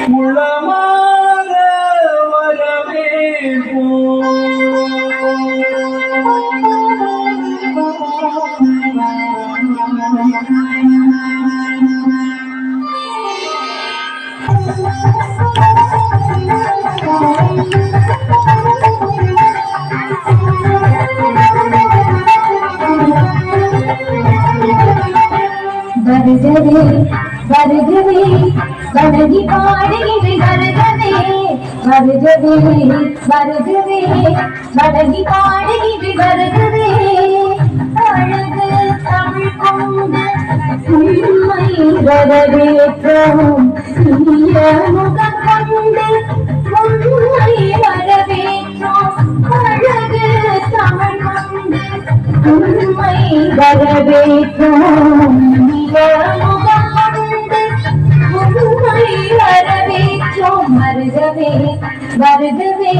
உளமாக வரவேற்போம். வருகவே வருகவே வணங்கி பாடுகிற வருகவே வருகவே வருகவே வணங்கி பாடுகிற வருகவே அழகு தமிழ் கொண்டு உண்மை வரவேற்றோம் இனிய முகம் கொண்டு உண்மை வரவேற்றோம் அழகு தமிழ் கொண்டு உண்மை வரவேற்றோம் வருகவே வருகவே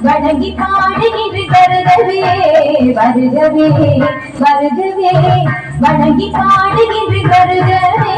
வணங்கி பாடுகிற வருகவே வருகவே வருகவே வணங்கி பாடுகிற வருகவே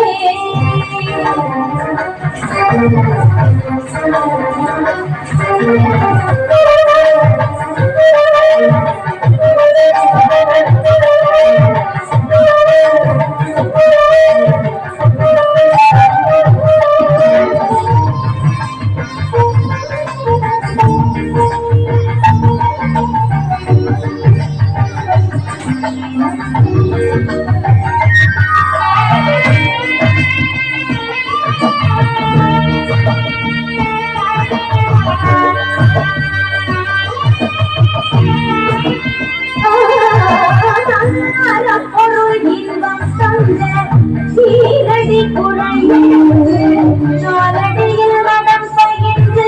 சீரடி குறைந்து நாளடியில் மனம் பகிர்ந்து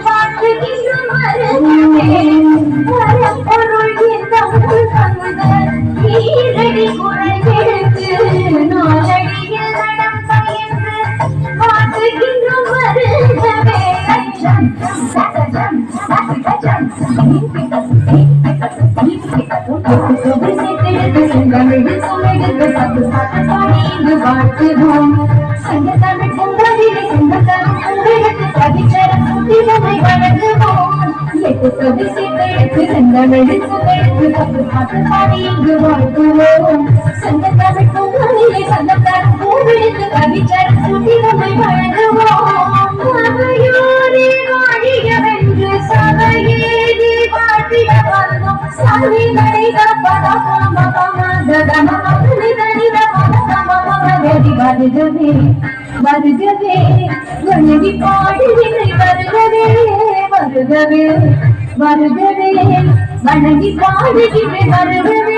வாழ்கின்ற மரப்பொருள் சீரடி குறைந்து நாளடியில் மனம் பகிர்ந்து வாழ்கின்ற மருந்தவே தமிழ் சுமைக்கு பத்து பாடி வாழ்த்துவோம் சங்க தமிழ் பொங்கலிலே சங்க தமிழ் உங்களுக்கு கவிச்சர சுத்திரமை வழங்குவோம் எட்டு கவி சேர்த்து செந்தமிழ் சுமைக்கு பத்து பாடி இங்கு வாழ்த்துவோம் சங்க தமிழ் பொங்கலிலே சங்க தமிழ் உங்களுக்கு கவிச்சர சுத்திரமை வழங்குவோம் சபையோரே வாழியவென்று சபையேறி வாழ்த்திட வந்தோம் சாமிகளை காப்பதாம் வருகவே வருகவே வணங்கி பாடுகிற வருகவே வருகவே வருகவே வணங்கி பாடுகிற வருகவே